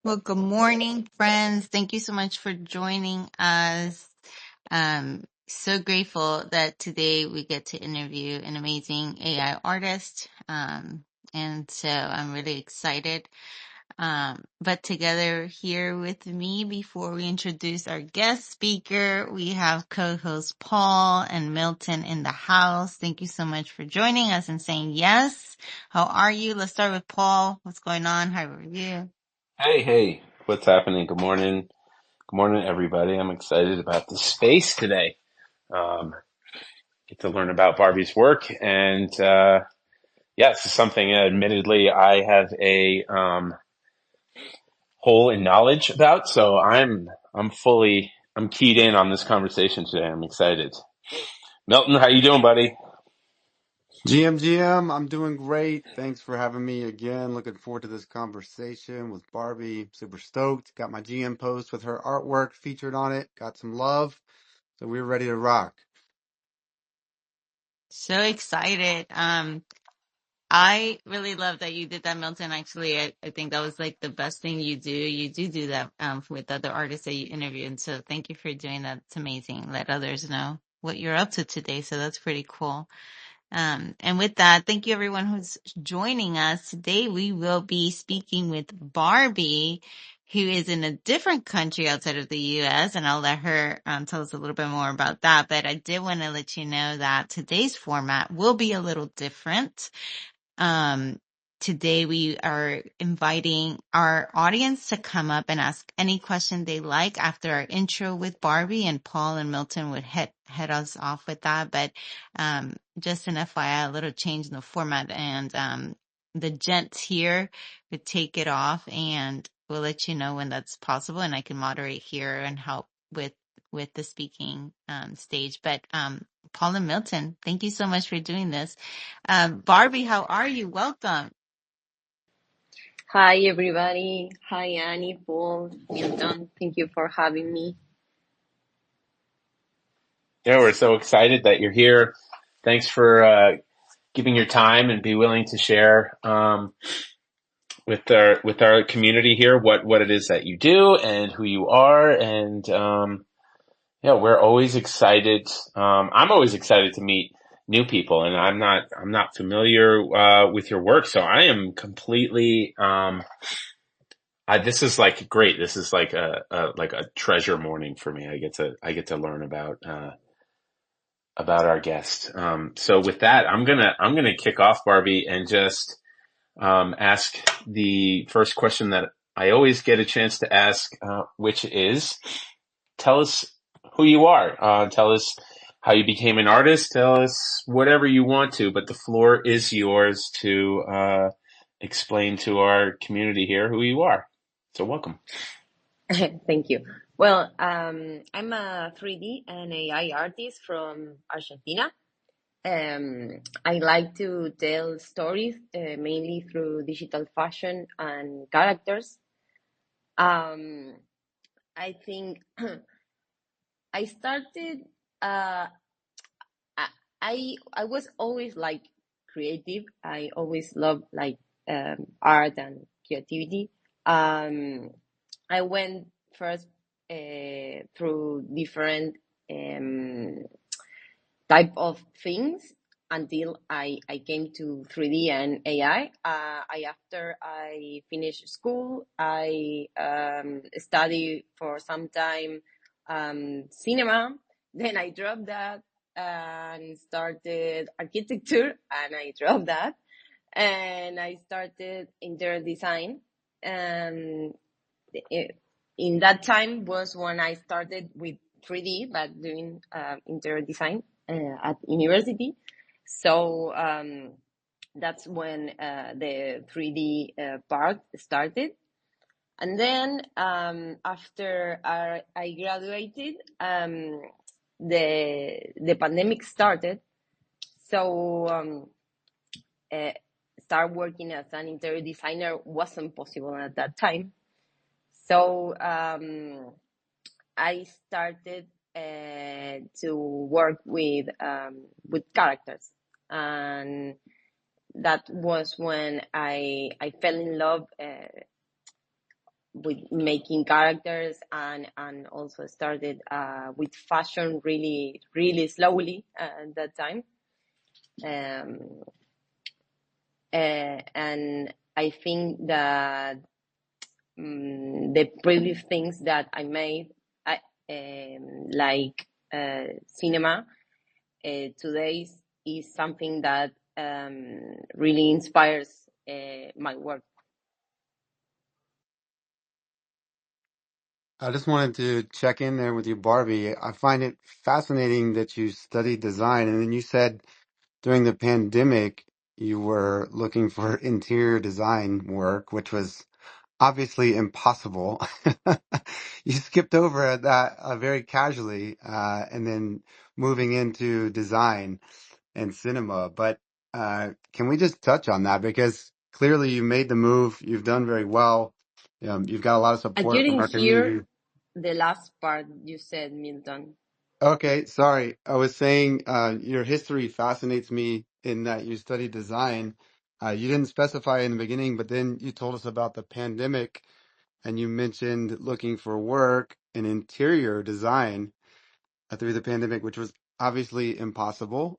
Well, good morning, friends. Thank you so much for joining us. So grateful that today we get to interview an amazing AI artist. And so I'm really excited. But together here with me, before we introduce our guest speaker, we have co-host Paul and Milton in the house. Thank you so much for joining us and saying yes. How are you? Let's start with Paul. What's going on? How are you? Hey, what's happening? Good morning. Good morning, everybody. I'm excited about the space today. Um, get to learn about Barbie's work and, this is something admittedly I have a, hole in knowledge about. So I'm keyed in on this conversation today. I'm excited. Milton, how you doing, buddy? GM, I'm doing great. Thanks for having me again. Looking forward to this conversation with Barbie. Super stoked. Got my GM post with her artwork featured on it. Got some love. So we're ready to rock. So excited. I really love that you did that, Milton. Actually, I think that was like the best thing you do. You do that with other artists that you interview. And so thank you for doing that. It's amazing. Let others know what you're up to today. So that's pretty cool. And with that, thank you everyone who's joining us. Today we will be speaking with Barbie, who is in a different country outside of the US, and I'll let her tell us a little bit more about that. But I did want to let you know that today's format will be a little different. Um, Today we are inviting our audience to come up and ask any question they like after our intro with Barbie, and Paul and Milton would head us off with that. But, just an FYI, a little change in the format, and, the gents here would take it off, and we'll let you know when that's possible, and I can moderate here and help with the speaking, stage. But, Paul and Milton, thank you so much for doing this. Barbie, how are you? Welcome. Hi, everybody. Hi, Annie, Paul, Milton. Thank you for having me. Yeah, we're so excited that you're here. Thanks for, giving your time and be willing to share, with our community here what it is that you do and who you are. And we're always excited. I'm always excited to meet new people, and I'm not familiar with your work, so I am completely this is like great. This is like a treasure morning for me. I get to learn about our guest. So with that, I'm gonna kick off, Barbie, and just ask the first question that I always get a chance to ask, which is, tell us who you are. Tell us how you became an artist. Tell us whatever you want to, but the floor is yours to explain to our community here who you are. So welcome. Thank you. Well, I'm a 3D and AI artist from Argentina. I like to tell stories mainly through digital fashion and characters. Um, I think I started. I I was always like creative. I always loved like art and creativity. Um, I went first through different um, type of things until I came to 3D and AI. After I finished school, I studied for some time cinema. Then I dropped that and started architecture, and I dropped that, and I started interior design. And in that time was when I started with 3D, but doing interior design at university. So that's when the 3D part started. And then after I graduated, the pandemic started. So start working as an interior designer wasn't possible at that time. So I started to work with characters, and that was when I fell in love with making characters, and also started with fashion really slowly at that time. And I think that the previous things that I made, like cinema, today is something that really inspires my work. I just wanted to check in there with you, Barbie. I find it fascinating that you studied design, and then you said during the pandemic you were looking for interior design work, which was obviously impossible. You skipped over that very casually, and then moving into design and cinema. But can we just touch on that? Because clearly you made the move. You've done very well. You've got a lot of I support from didn't our hear community. the last part you said, Milton. Okay, sorry. I was saying your history fascinates me in that you studied design. You didn't specify in the beginning, but then you told us about the pandemic and you mentioned looking for work in interior design through the pandemic, which was obviously impossible.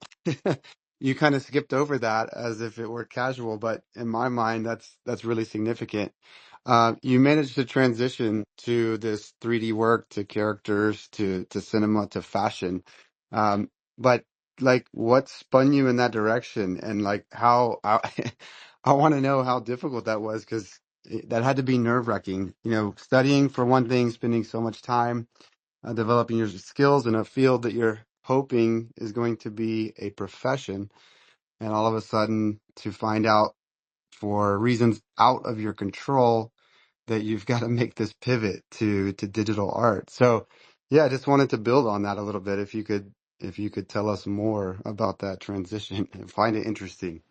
You kind of skipped over that as if it were casual, but in my mind, that's really significant. You managed to transition to this 3D work, to characters, to cinema, to fashion. But like, what spun you in that direction, and like how I want to know how difficult that was because that had to be nerve-wracking. You know, studying for one thing, spending so much time developing your skills in a field that you're hoping is going to be a profession, and all of a sudden to find out for reasons out of your control that you've got to make this pivot to digital art. So, yeah, I just wanted to build on that a little bit. If you could tell us more about that transition and find it interesting.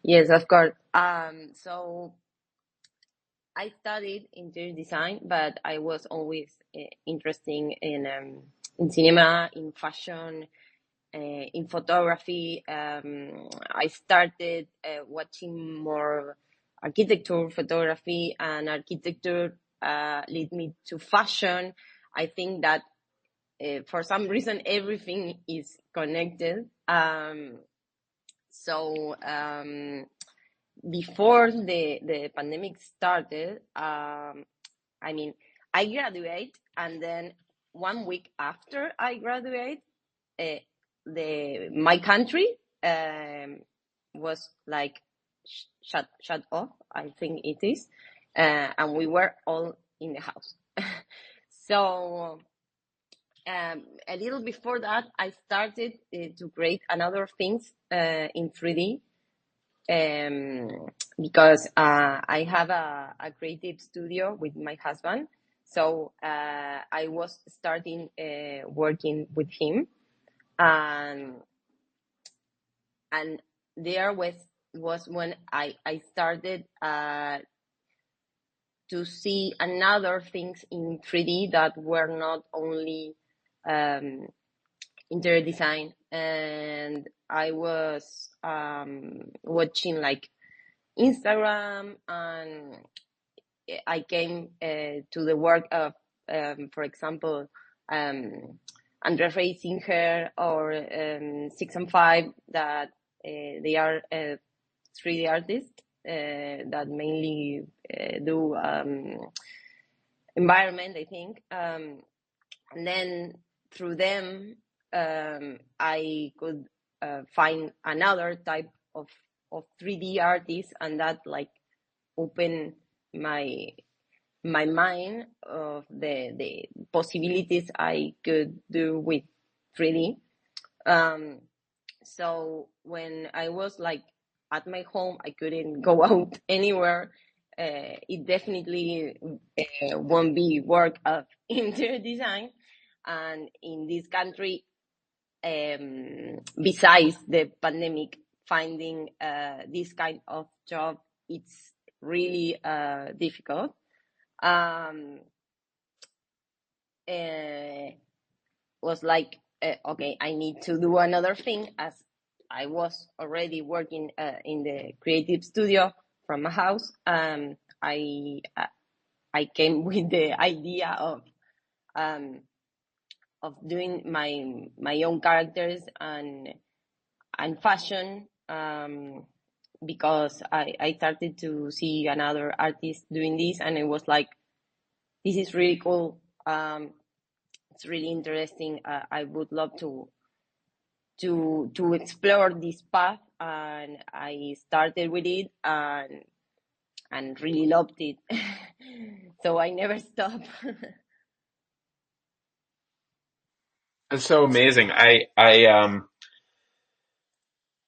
Yes, of course. So I studied interior design, but I was always interested in cinema, in fashion, in photography. I started watching more architecture photography, and architecture led me to fashion. I think that for some reason everything is connected. So before the pandemic started, I mean, I graduate, and then 1 week after I graduate, uh, my country was like shut off. I think it is, and we were all in the house. So a little before that, I started to create another things in 3D, because I have a creative studio with my husband. So I was starting working with him, and there was when I started to see another things in 3D that were not only interior design. And I was watching like Instagram, and I came to the work of, for example, Andre Singer or 6 and 5, that they are 3D artists that mainly do environment, I think. And then through them, I could find another type of 3D artist, and that like opened my mind of the possibilities I could do with 3D. So when I was like at my home, I couldn't go out anywhere. It definitely won't be work of interior design. And in this country, besides the pandemic, finding this kind of job, it's really difficult. Was like, okay, I need to do another thing, as I was already working in the creative studio from my house. I I came with the idea of doing my own characters and fashion, because I started to see another artist doing this, and it was like, this is really cool. It's really interesting. I would love to explore this path, and I started with it and really loved it. So I never stopped. That's so amazing. I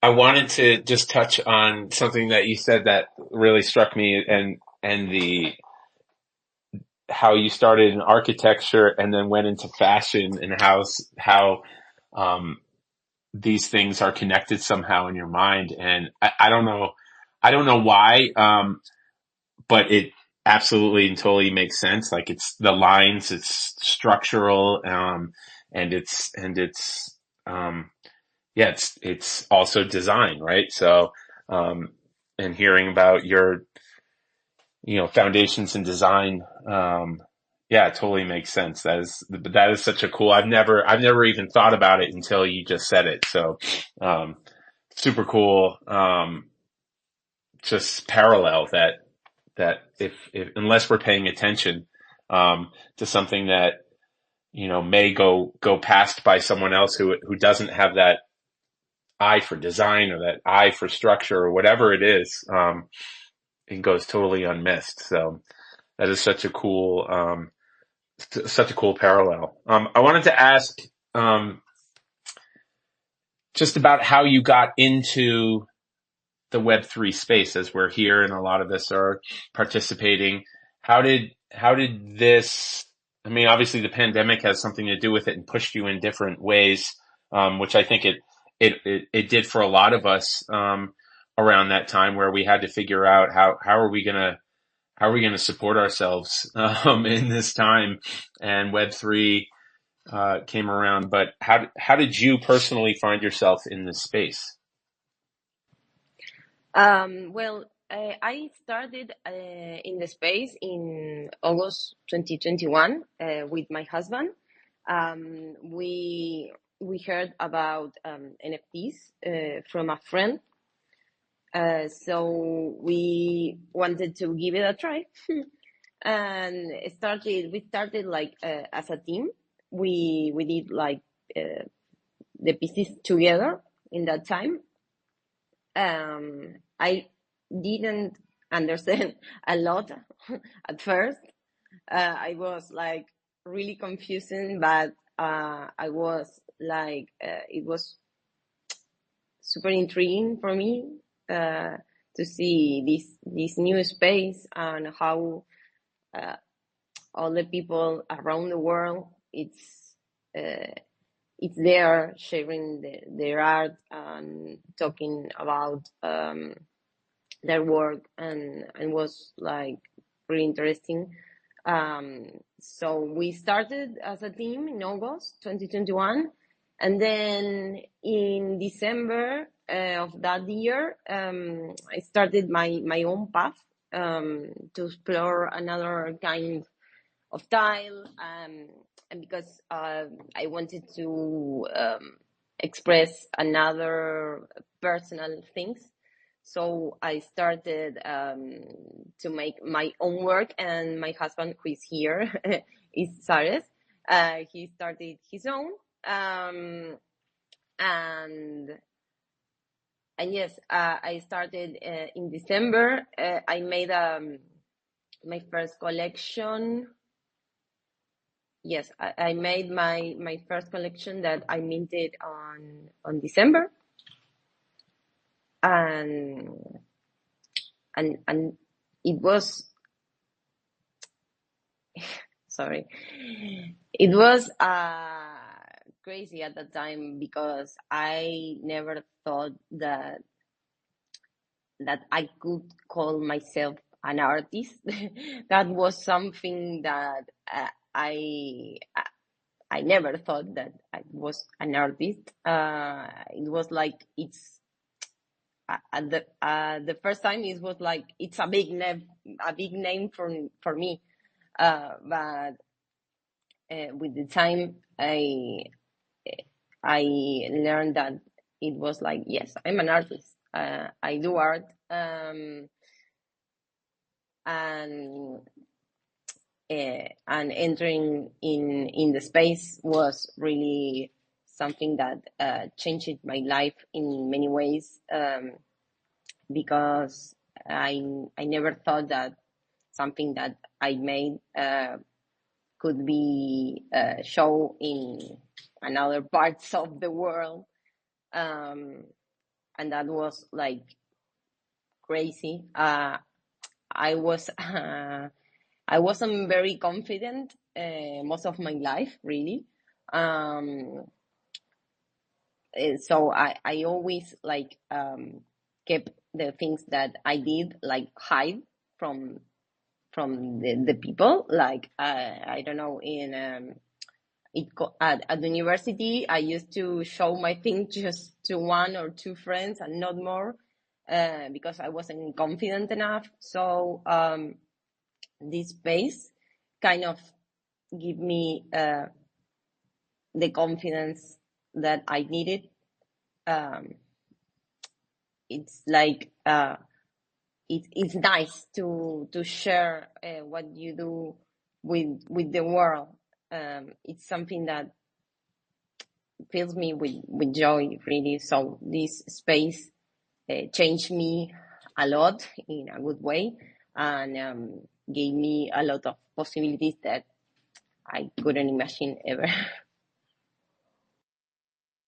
wanted to just touch on something that you said that really struck me, and how you started in architecture and then went into fashion, and how um, these things are connected somehow in your mind. And I don't know why, but it absolutely and totally makes sense. Like, it's the lines, it's structural, and um, yeah, it's also design, right? So, and hearing about your, foundations in design, yeah, it totally makes sense. That is such a cool, I've never even thought about it until you just said it. So, super cool. Just parallel that if unless we're paying attention, to something that, may go past by someone else who doesn't have that eye for design or that eye for structure or whatever it is, it goes totally unmissed. So that is such a cool parallel. I wanted to ask, just about how you got into the Web3 space, as we're here and a lot of us are participating. How did this, I mean, obviously the pandemic has something to do with it and pushed you in different ways, which I think it did for a lot of us, around that time, where we had to figure out how are we going to support ourselves, in this time, and Web3, came around. But how did you personally find yourself in this space? Well, I started in the space in August 2021 with my husband. We heard about NFTs from a friend, so we wanted to give it a try, and we started like as a team. We did like the pieces together in that time. I didn't understand a lot at first. I was like really confusing, but I was like, it was super intriguing for me to see this new space, and how all the people around the world, it's there sharing their art and talking about their work, and was like really interesting. So we started as a team in August 2021, and then in December of that year, I started my own path, to explore another kind of style, and because I wanted to express another personal things. So I started to make my own work, and my husband, who is here, is Sares. He started his own, and yes, I started in December. I made my first collection. Yes, I made my first collection that I minted on December, and it was sorry, it was crazy at the time, because I never thought that I could call myself an artist. That was something that I never thought that I was an artist. It was like, it's at the first time, it was like, it's a big name for me. But with the time, I learned that it was like, yes, I'm an artist. I do art, and entering in the space was really something that changed my life in many ways, because I never thought that something that I made could be shown in another parts of the world, and that was like crazy. I was I wasn't very confident most of my life, really. So I always like kept the things that I did like hide from the people. Like I don't know, in at the university, I used to show my thing just to one or two friends and not more, because I wasn't confident enough. So this space kind of give me the confidence that I needed. Um, it's like it's nice to share what you do with the world. It's something that fills me with joy, really. So this space changed me a lot in a good way, and gave me a lot of possibilities that I couldn't imagine ever.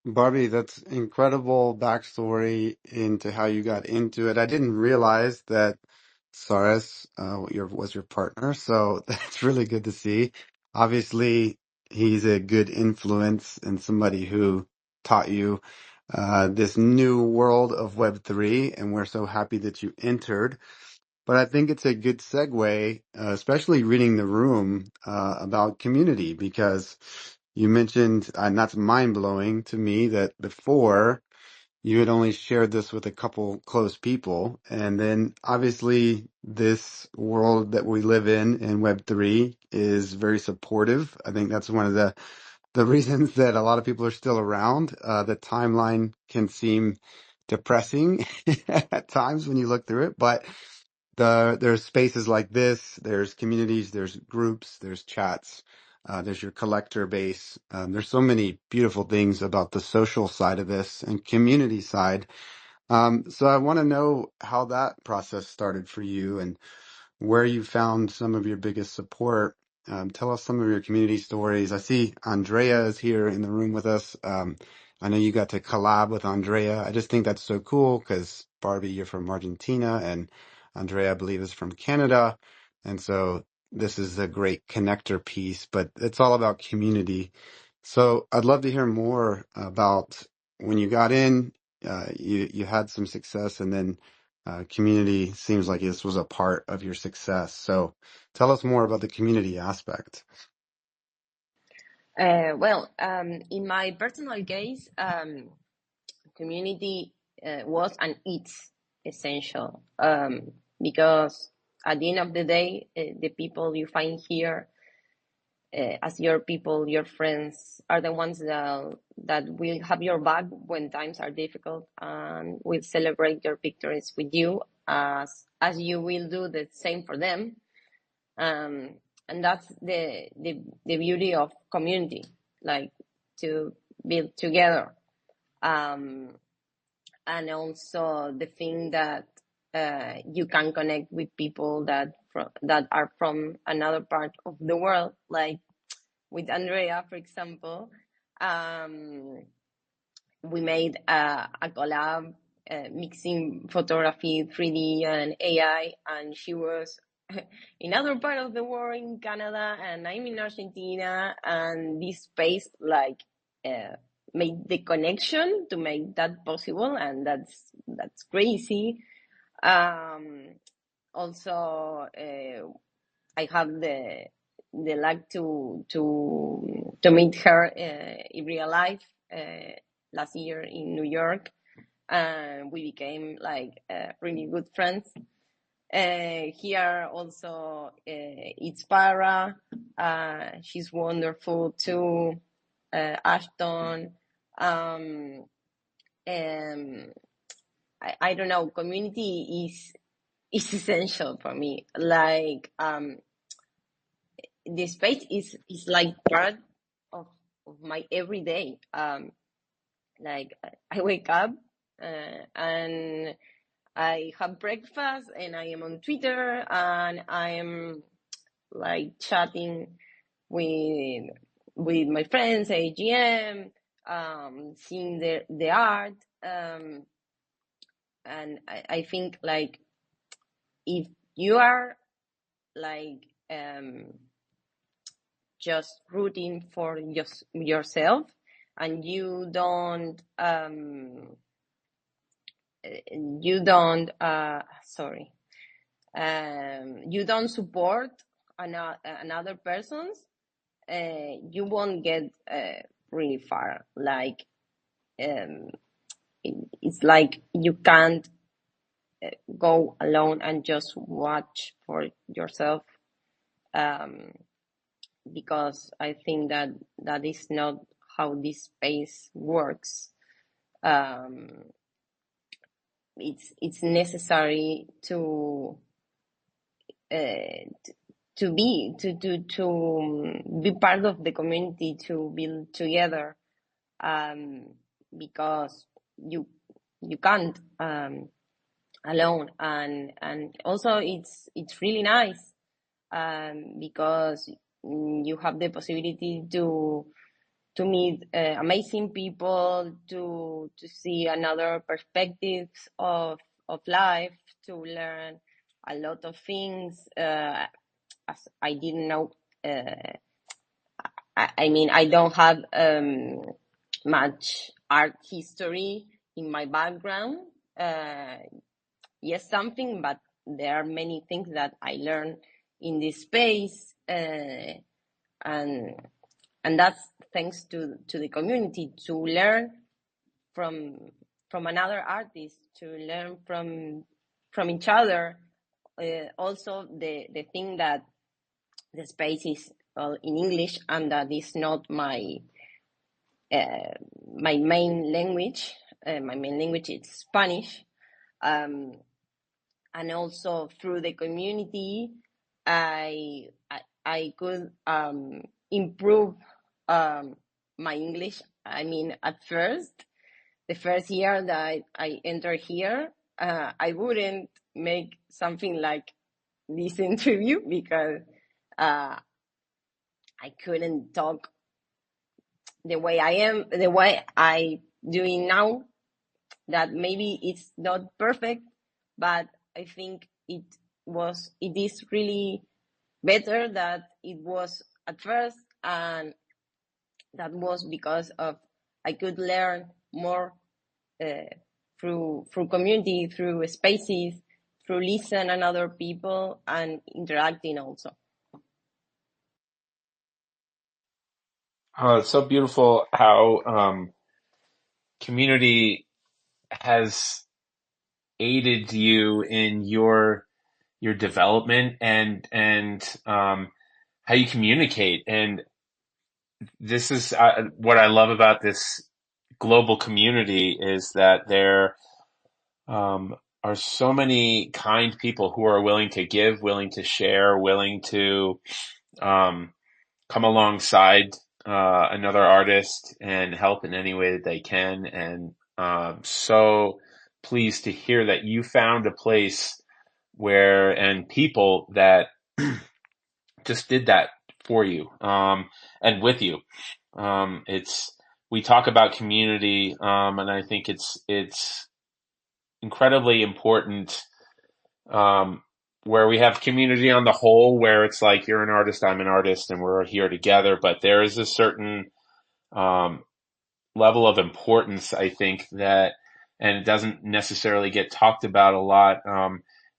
Barbie, that's incredible backstory into how you got into it. I didn't realize that Saras was your partner, so that's really good to see. Obviously, he's a good influence and somebody who taught you this new world of Web3, and we're so happy that you entered. But I think it's a good segue, especially reading the room about community, because you mentioned, and that's mind blowing to me, that before you had only shared this with a couple close people. And then obviously this world that we live in Web3 is very supportive. I think that's one of the reasons that a lot of people are still around. The timeline can seem depressing at times when you look through it, but there's spaces like this, there's communities, there's groups, there's chats, there's your collector base. There's so many beautiful things about the social side of this and community side. So I want to know how that process started for you and where you found some of your biggest support. Tell us some of your community stories. I see Andrea is here in the room with us. I know you got to collab with Andrea. I just think that's so cool because Barbie, you're from Argentina, and Andrea, I believe, is from Canada. And so this is a great connector piece, but it's all about community. So I'd love to hear more about when you got in, you had some success, and then community seems like this was a part of your success. So tell us more about the community aspect. Well, in my personal case, community was and it's essential, because at the end of the day, the people you find here as your people, your friends, are the ones that will have your back when times are difficult and will celebrate your victories with you, as you will do the same for them. And that's the beauty of community, like to build together. Um, and also the thing that you can connect with people that are from another part of the world, like with Andrea, for example. We made a collab, mixing photography, 3D, and AI, and she was in other part of the world in Canada, and I'm in Argentina, and this space like made the connection to make that possible, and that's crazy. Also, I have the luck to meet her in real life last year in New York, and we became like really good friends. Here also, it's Para. She's wonderful too. Ashton. And I don't know. Community is essential for me. Like, the space is like part of my everyday. Like, I wake up and I have breakfast and I am on Twitter and I am like chatting with my friends, AGM, seeing the art, and I think like if you are like just rooting for yourself and you don't sorry, you don't support another person's, you won't get really far. Like, it's like you can't go alone and just watch for yourself, because I think that is not how this space works. It's necessary to be part of the community, to build together, because you can't alone, and also it's really nice, because you have the possibility to meet amazing people, to see another perspectives of life, to learn a lot of things, as I didn't know. I mean, I don't have much art history in my background. Yes, something, but there are many things that I learned in this space, and that's thanks to the community, to learn from another artist, to learn from each other. Also, the thing that the space is in English, and that is not my main language. My main language is Spanish, and also through the community, I could improve my English. I mean, at first, the first year that I entered here, I wouldn't make something like this interview, because I couldn't talk the way I doing now. That maybe it's not perfect, but I think it is really better that it was at first, and that was because of I could learn more through community, through spaces, through listen and other people and interacting also. It's so beautiful how community has aided you in your development and how you communicate. And this is what I love about this global community, is that there are so many kind people who are willing to give, willing to share, willing to come alongside another artist and help in any way that they can. And so pleased to hear that you found a place and people that just did that for you, and with you. We talk about community, and I think it's incredibly important, where we have community on the whole, where it's like you're an artist, I'm an artist, and we're here together. But there is a certain level of importance, I think, that, and it doesn't necessarily get talked about a lot,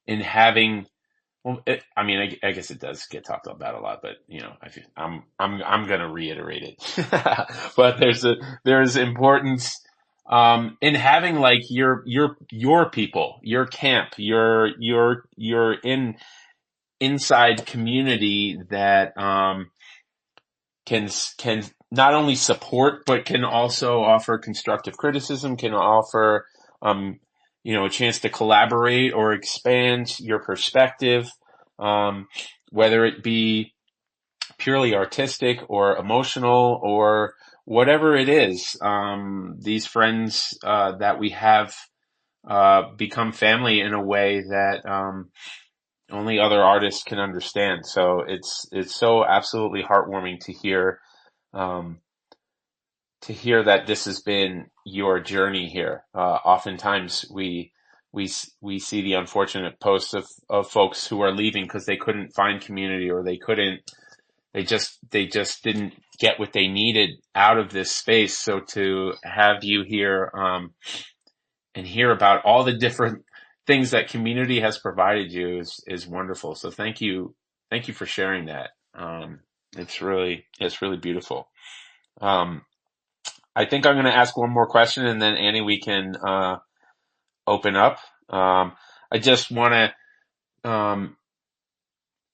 in having. Well, I guess it does get talked about a lot, but I'm going to reiterate it. But there's importance in having like your people, your camp, your inside community that, can not only support, but can also offer constructive criticism, can offer, a chance to collaborate or expand your perspective, whether it be purely artistic or emotional or whatever it is. These friends, that we have, become family in a way that, only other artists can understand. So it's so absolutely heartwarming um, to hear that this has been your journey here. Oftentimes we see the unfortunate posts of folks who are leaving because they couldn't find community, or they just didn't get what they needed out of this space. So to have you here, and hear about all the different things that community has provided you is wonderful. So thank you for sharing that. It's really beautiful. I think I'm going to ask one more question, and then Annie, we can open up. I just want to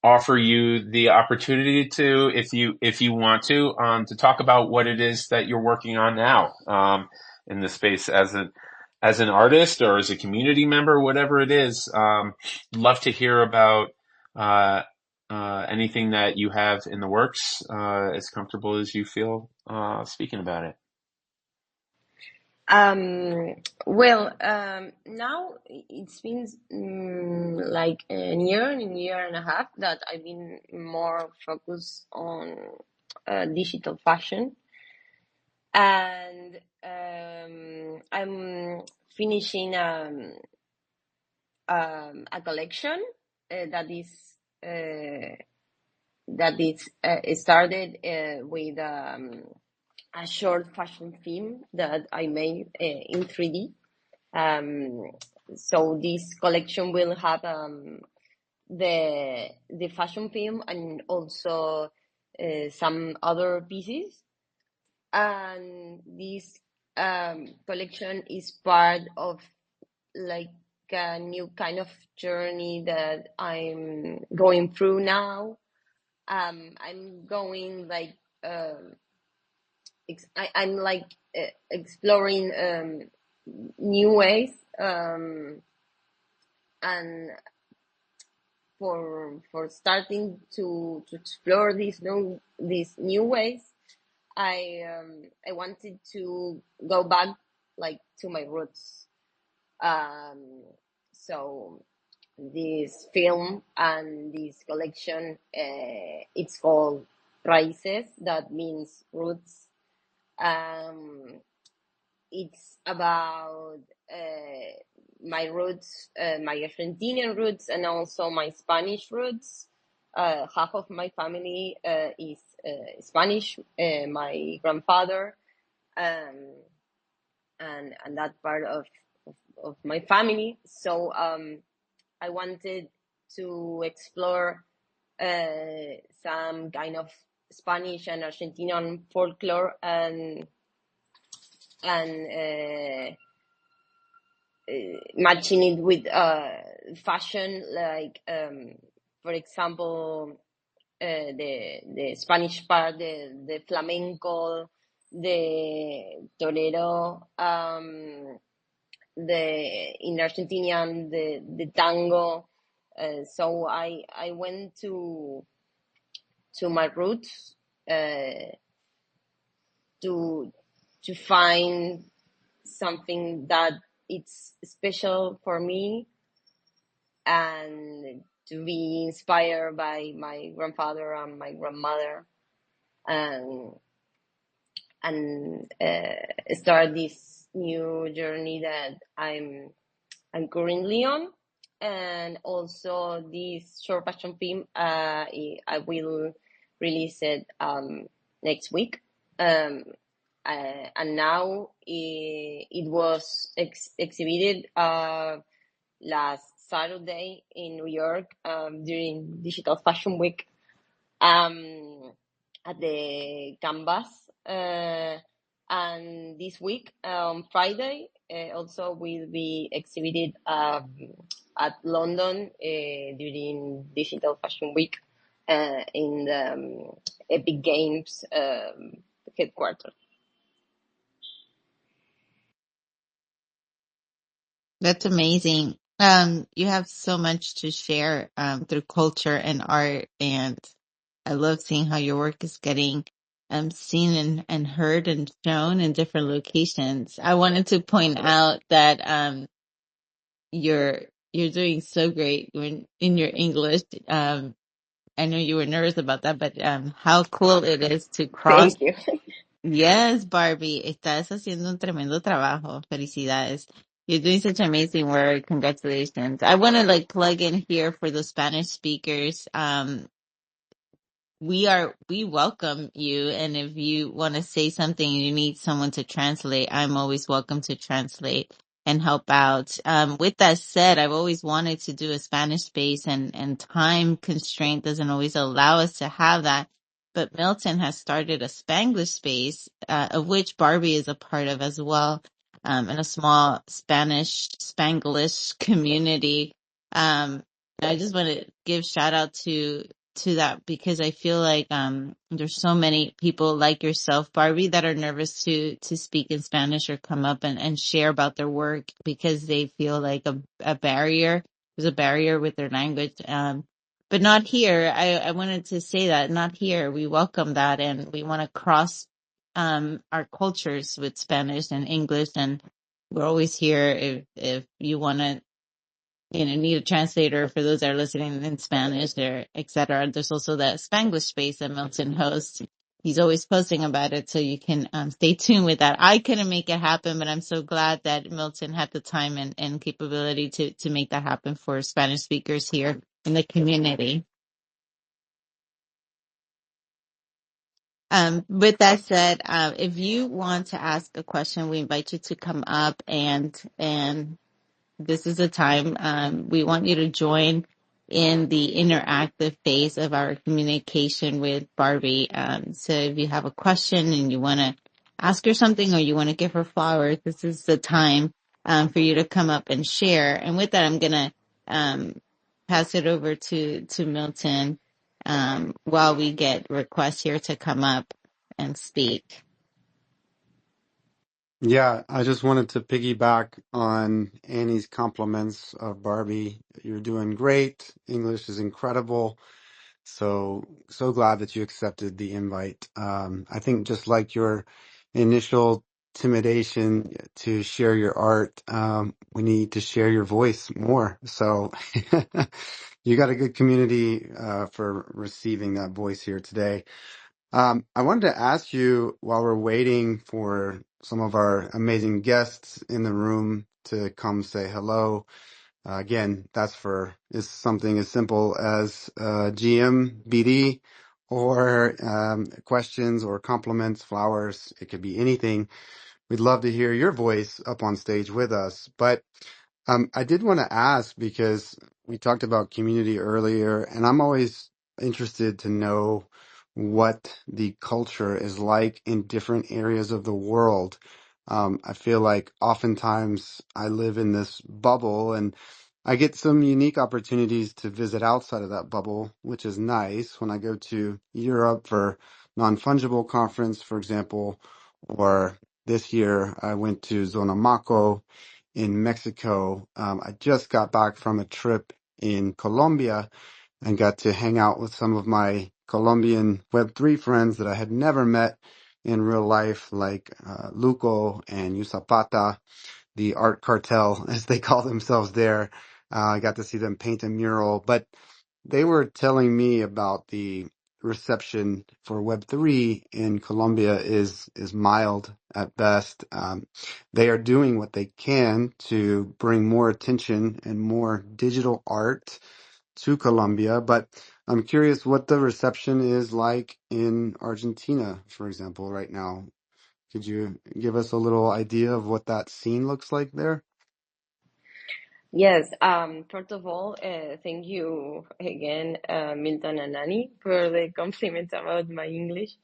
offer you the opportunity to, if you want to talk about what it is that you're working on now, in the space as an artist or as a community member, whatever it is. Love to hear about anything that you have in the works, as comfortable as you feel speaking about it. Now it's been like a year and a half that I've been more focused on digital fashion, and I'm finishing a collection that is started with a short fashion film that I made in 3D. So this collection will have the fashion film and also some other pieces. And this collection is part of like a new kind of journey that I'm going through now. I'm going like I'm like exploring new ways, and for starting to explore these new ways, I wanted to go back like to my roots. So this film and this collection, it's called Raíces, that means roots. It's about my roots, my Argentinian roots, and also my Spanish roots. Half of my family is Spanish, my grandfather, and that part of my family. So I wanted to explore some kind of Spanish and Argentinian folklore, and matching it with fashion, like for example, the Spanish part, the flamenco, the torero, in Argentinian the tango. So I went to my roots to find something that it's special for me, and to be inspired by my grandfather and my grandmother, and start this new journey that I'm currently on. And also this short fashion film, I will release it next week. And now it was exhibited last Saturday in New York during Digital Fashion Week, at the Canvas And this week, Friday, also will be exhibited at London during Digital Fashion Week in the Epic Games headquarters. That's amazing. You have so much to share through culture and art, and I love seeing how your work is getting seen and heard and shown in different locations. I wanted to point out that you're you're doing so great when in your English. I know you were nervous about that, but how cool it is to cross. Thank you. Yes, Barbie, estás haciendo un tremendo trabajo. Felicidades. You're doing such amazing work. Congratulations. I want to like plug in here for the Spanish speakers. We welcome you, and if you want to say something and you need someone to translate, I'm always welcome to translate and help out. With that said, I've always wanted to do a Spanish space, and time constraint doesn't always allow us to have that. But Milton has started a Spanglish space, of which Barbie is a part of as well, in a small Spanish Spanglish community. I just want to give shout out to that because I feel like there's so many people like yourself, Barbie, that are nervous to speak in Spanish or come up and share about their work because they feel like a barrier. There's a barrier with their language. But not here. I wanted to say that not here. We welcome that and we want to cross our cultures with Spanish and English, and we're always here if you want to need a translator for those that are listening in Spanish or etc. There's also the Spanglish space that Milton hosts. He's always posting about it, so you can stay tuned with that. I couldn't make it happen, but I'm so glad that Milton had the time and capability to make that happen for Spanish speakers here in the community. With that said, if you want to ask a question, we invite you to come up and this is a time we want you to join in the interactive phase of our communication with Barbie. So if you have a question and you want to ask her something or you want to give her flowers, this is the time for you to come up and share. And with that, I'm going to pass it over to Milton while we get requests here to come up and speak. Yeah, I just wanted to piggyback on Annie's compliments of Barbie. You're doing great. English is incredible. So glad that you accepted the invite. I think just like your initial intimidation to share your art, we need to share your voice more. So you got a good community, for receiving that voice here today. I wanted to ask you while we're waiting for some of our amazing guests in the room to come say hello. Again, is something as simple as GM, BD, or questions or compliments, flowers. It could be anything. We'd love to hear your voice up on stage with us. But I did want to ask because we talked about community earlier, and I'm always interested to know what the culture is like in different areas of the world. I feel like oftentimes I live in this bubble and I get some unique opportunities to visit outside of that bubble, which is nice when I go to Europe for non-fungible conference, for example, or this year I went to Zonamaco in Mexico. I just got back from a trip in Colombia and got to hang out with some of my Colombian Web3 friends that I had never met in real life, like Luco and Usapata, the art cartel, as they call themselves there. I got to see them paint a mural, but they were telling me about the reception for Web3 in Colombia is mild at best. They are doing what they can to bring more attention and more digital art to Colombia, but I'm curious what the reception is like in Argentina, for example, right now. Could you give us a little idea of what that scene looks like there? Yes, first of all, thank you again, Milton and Annie, for the compliment about my English.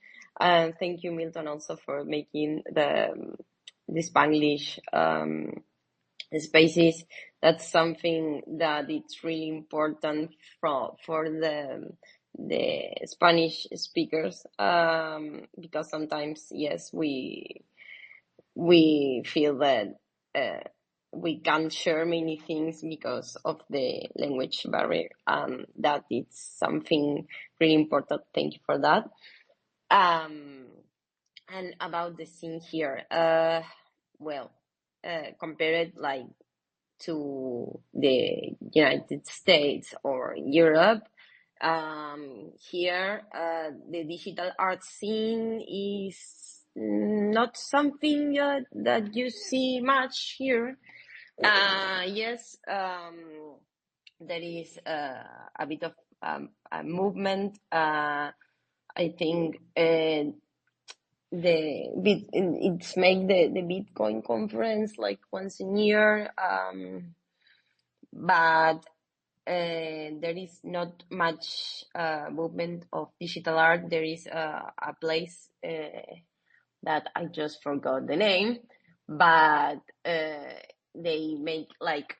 And thank you, Milton, also for making the Spanglish spaces. That's something that it's really important for the Spanish speakers, because sometimes, yes, we feel that we can't share many things because of the language barrier. That it's something really important. Thank you for that. And about the scene here, well, compared like to the United States or Europe, here the digital art scene is not something that you see much here. Yes, there is a bit of a movement. I think it's make the Bitcoin conference like once a year, but there is not much movement of digital art. There is a place that I just forgot the name, but they make like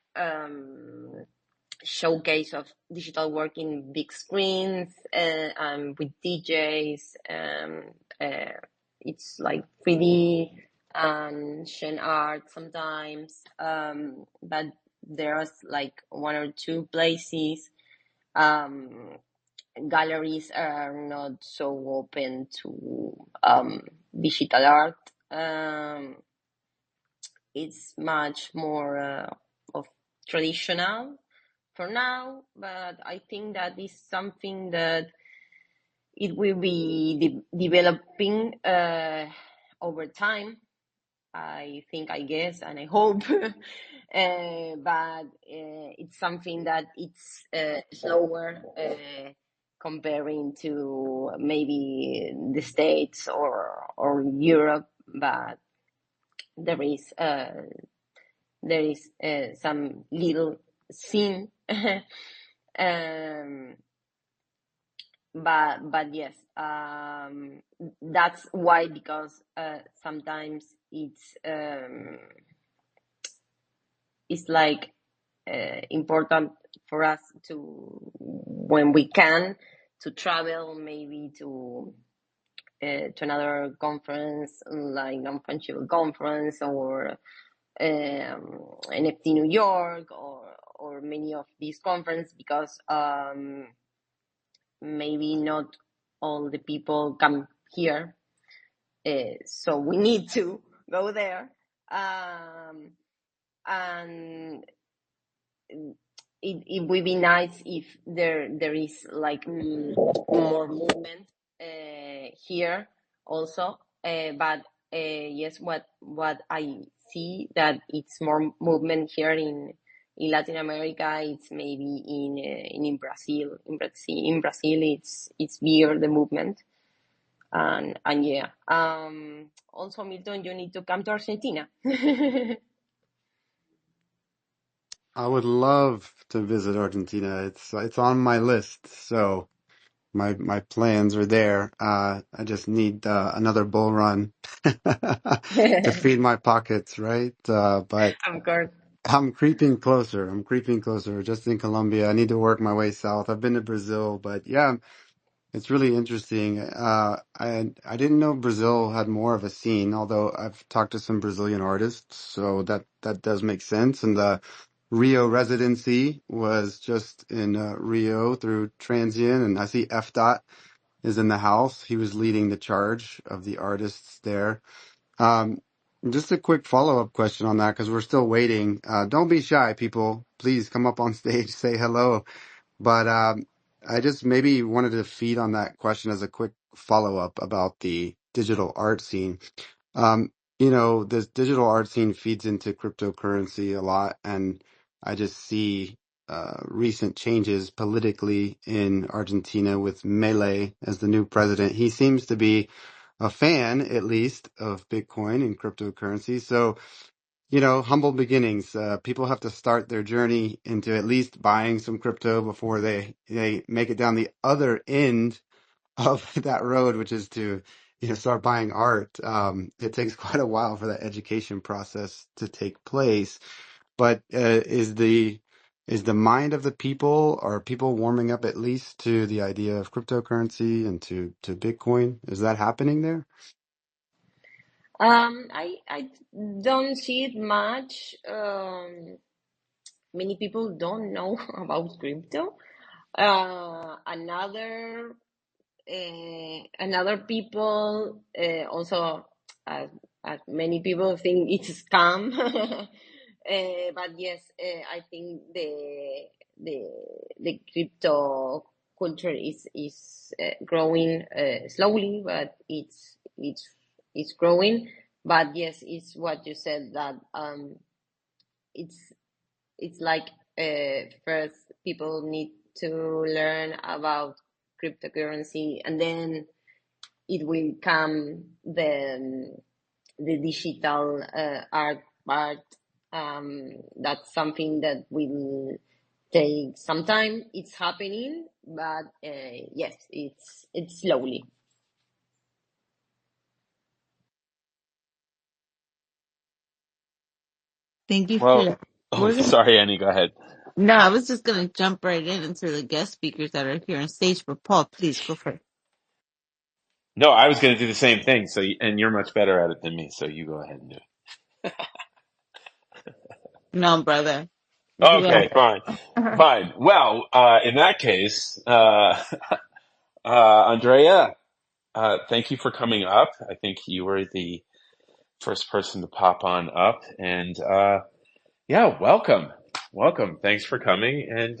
showcase of digital work in big screens with DJs. It's like 3D and Shen art sometimes, but there's like one or two places. Galleries are not so open to digital art. It's much more of traditional for now, but I think that is something that it will be developing over time. I think, I guess, and I hope, but it's something that it's slower comparing to maybe the States or Europe, but there is some little scene. But yes, that's why, because sometimes it's like important for us to, when we can, to travel maybe to another conference, like non-fungible conference, or NFT New York, or many of these conferences, because maybe not all the people come here, so we need to go there, and it would be nice if there is like more movement here also, but yes, what I see that it's more movement here in Latin America. It's maybe in Brazil. In Brazil, it's bigger, the movement, and yeah. Also, Milton, you need to come to Argentina. I would love to visit Argentina. It's on my list, so my plans are there. I just need another bull run to feed my pockets, right? But Of course. I'm creeping closer. I'm creeping closer. Just in Colombia, I need to work my way south. I've been to Brazil, but yeah, it's really interesting. I didn't know Brazil had more of a scene, although I've talked to some Brazilian artists, so that does make sense. And the Rio residency was just in Rio through Transient, and I see F. Dot is in the house. He was leading the charge of the artists there. Um, just a quick follow-up question on that, because we're still waiting. Don't be shy, people. Please come up on stage, say hello. But I just maybe wanted to feed on that question as a quick follow-up about the digital art scene. This digital art scene feeds into cryptocurrency a lot, and I just see recent changes politically in Argentina with Milei as the new president. He seems to be a fan, at least, of Bitcoin and cryptocurrency. So, humble beginnings. People have to start their journey into at least buying some crypto before they make it down the other end of that road, which is to start buying art. It takes quite a while for that education process to take place. But is the mind of the people, are people warming up at least to the idea of cryptocurrency and to Bitcoin? Is that happening there? I don't see it much. Many people don't know about crypto. Another people also, as many people think it's a scam. But yes, I think the the crypto culture is growing slowly, but it's growing. But yes, it's what you said, that it's it's like first people need to learn about cryptocurrency, and then it will come the digital art part. That's something that will take some time. It's happening, but yes, it's slowly. Thank you for Well, that. oh, We're gonna, sorry, Annie, go ahead. no, I was just gonna jump right in into the guest speakers that are here on stage. But Paul, please go first. No, I was going to do the same thing. So, and you're much better at it than me. So you go ahead and do it. No, brother. Okay, Yeah. fine. Fine. Well, in that case, Andrea, thank you for coming up. I think you were the first person to pop on up, and yeah, welcome, welcome. Thanks for coming, and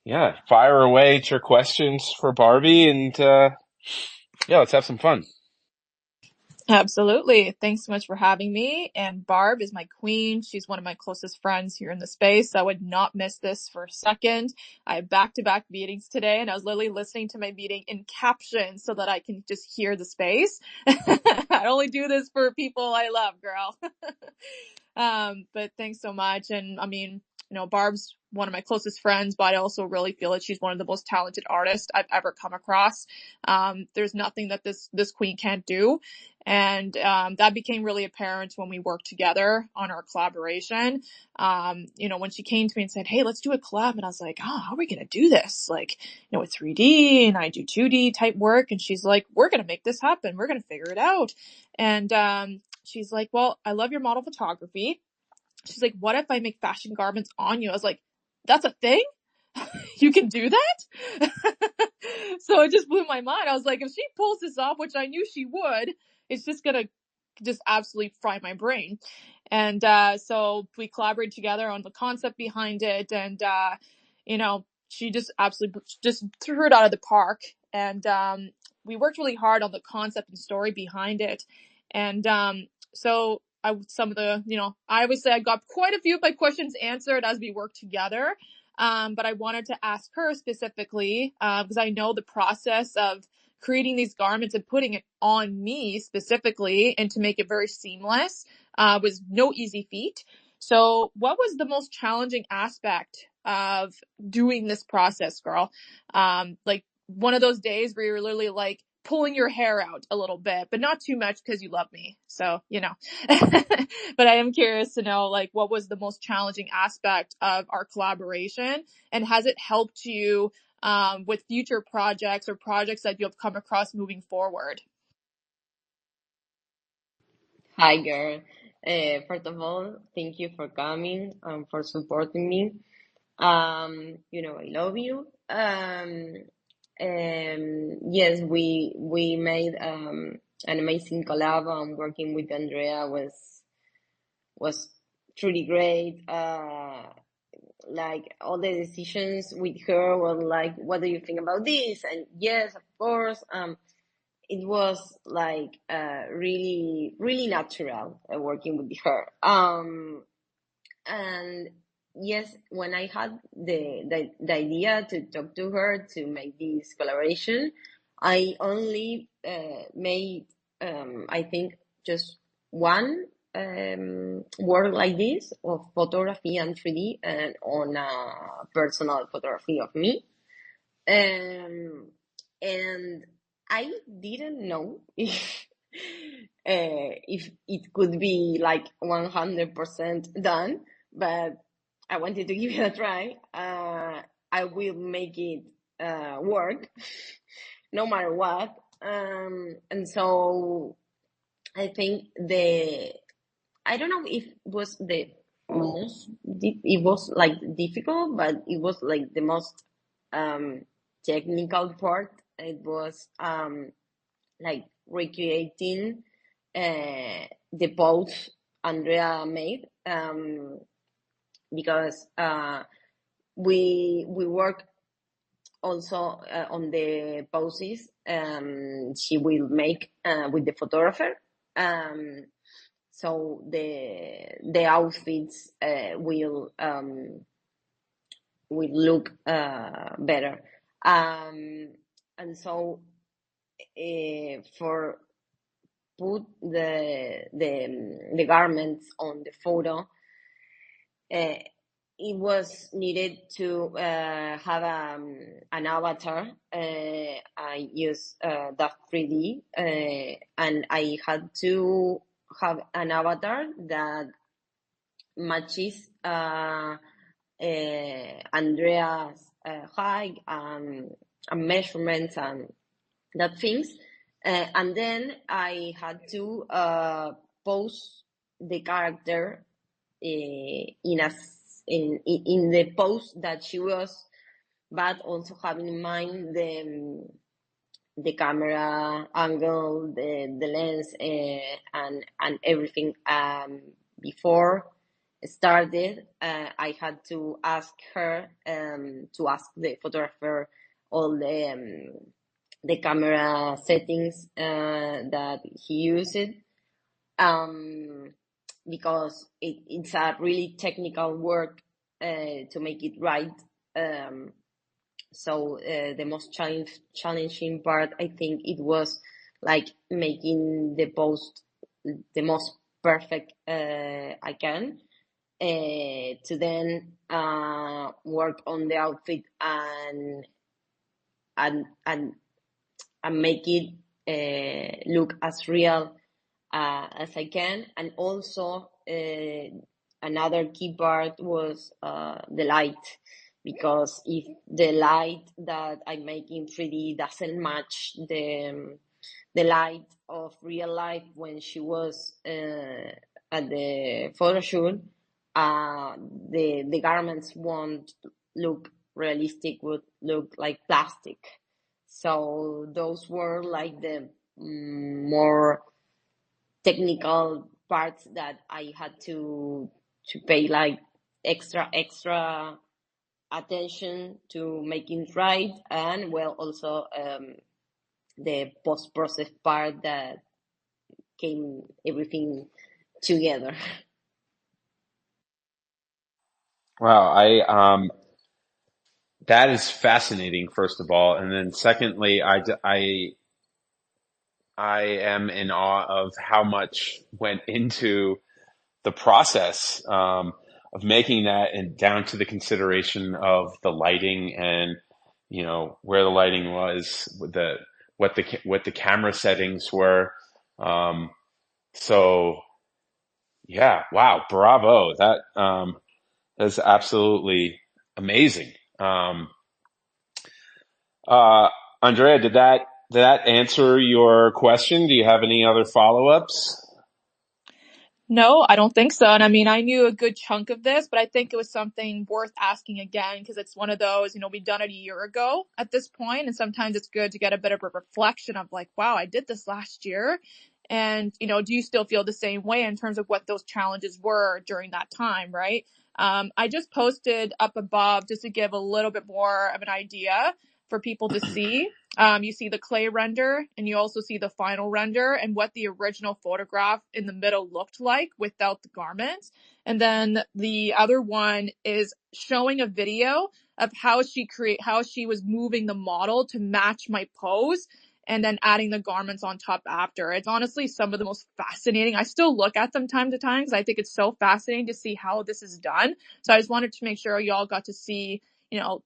yeah, fire away at your questions for Barbie, and yeah, let's have some fun. Absolutely. Thanks so much for having me. And Barb is my queen. She's one of my closest friends here in the space. I would not miss this for a second. I have back-to-back meetings today, and I was literally listening to my meeting in captions so that I can just hear the space. I only do this for people I love, girl. But thanks so much. And I mean, Barb's one of my closest friends, but I also really feel that she's one of the most talented artists I've ever come across. There's nothing that this queen can't do. And that became really apparent when we worked together on our collaboration. When she came to me and said, "Hey, let's do a collab," and I was like, "Oh, how are we gonna do this? Like, with 3D, and I do 2D type work." And she's like, "We're gonna make this happen. We're gonna figure it out." And she's like, "Well, I love your model photography." She's like, "What if I make fashion garments on you?" I was like, "That's a thing? You can do that?" So it just blew my mind. I was like, if she pulls this off, which I knew she would, it's just gonna just absolutely fry my brain. And so we collaborated together on the concept behind it, and she just absolutely just threw it out of the park. And we worked really hard on the concept and story behind it. And so I would say I got quite a few of my questions answered as we worked together. But I wanted to ask her specifically, because I know the process of creating these garments and putting it on me specifically, and to make it very seamless, was no easy feat. So what was the most challenging aspect of doing this process, girl? Like one of those days where you're literally like pulling your hair out a little bit, but not too much because you love me. So, but I am curious to know, like, what was the most challenging aspect of our collaboration, and has it helped you with future projects or projects that you have come across moving forward? Hi, girl. First of all, thank you for coming and for supporting me. I love you. Yes, we made an amazing collab. Working with Andrea was truly great. Like all the decisions with her were like, "What do you think about this?" And yes, of course. It was like really really natural working with her. And yes, when I had the idea to talk to her to make this collaboration, I only made I think just one work like this of photography and 3D, and on a personal photography of me. And I didn't know if it could be like 100% done, but I wanted to give it a try. I will make it work no matter what. And so I think I don't know if it was the most, it was like difficult, but it was like the most technical part. It was like recreating the pose Andrea made, because we work also on the poses she will make with the photographer. So the outfits will look better. And so for put the garments on the photo, it was needed to have an avatar. I used that 3D, and I had to have an avatar that matches Andrea's height and measurements and that things. And then I had to pose the character in the pose that she was, but also having in mind the camera angle, the lens, and everything. Before started, I had to ask her to ask the photographer all the camera settings that he used, because it's a really technical work to make it right. So the most challenging part, I think, it was like making the post the most perfect I can, to then work on the outfit and make it look as real as I can. And also another key part was the light, because if the light that I make in 3D doesn't match the light of real life when she was at the photo shoot, the garments won't look realistic, would look like plastic. So those were like the more technical parts that I had to pay like extra attention to making it right. And well, also the post-process part that came everything together. Wow, that is fascinating, first of all, and then secondly, I am in awe of how much went into the process of making that, and down to the consideration of the lighting and where the lighting was, what the camera settings were. So yeah, wow, bravo! That's absolutely amazing. Uh, Andrea, did that answer your question? Do you have any other follow-ups? No, I don't think so. And I mean, I knew a good chunk of this, but I think it was something worth asking again, because it's one of those, we've done it a year ago at this point, and sometimes it's good to get a bit of a reflection of like, wow, I did this last year. And, do you still feel the same way in terms of what those challenges were during that time, right? I just posted up above just to give a little bit more of an idea for people to see. You see the clay render, and you also see the final render and what the original photograph in the middle looked like without the garments. And then the other one is showing a video of how she was moving the model to match my pose, and then adding the garments on top after. It's honestly some of the most fascinating. I still look at them time to time because I think it's so fascinating to see how this is done. So I just wanted to make sure y'all got to see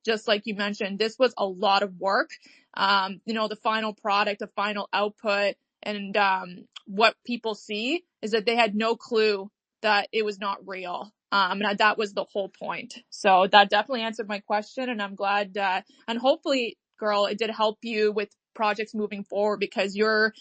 just like you mentioned, this was a lot of work. The final product, the final output, and what people see is that they had no clue that it was not real. And that was the whole point. So that definitely answered my question, and I'm glad, and hopefully, girl, it did help you with projects moving forward, because your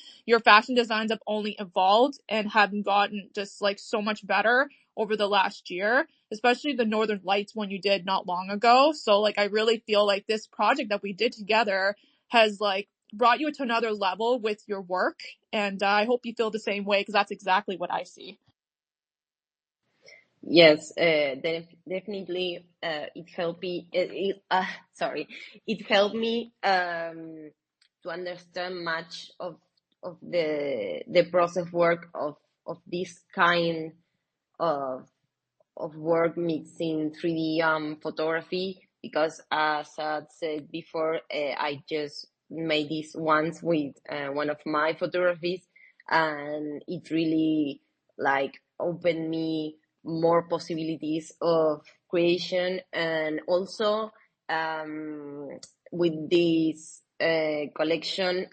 fashion designs have only evolved and have gotten just like so much better over the last year, especially the Northern Lights one you did not long ago. So like, I really feel like this project that we did together has like brought you to another level with your work. And I hope you feel the same way, because that's exactly what I see. Yes, definitely. It helped me. It helped me to understand much of the process work of this kind of work mixing 3D photography, because as I said before, I just made this once with one of my photographies, and it really like opened me more possibilities of creation. And also with this collection,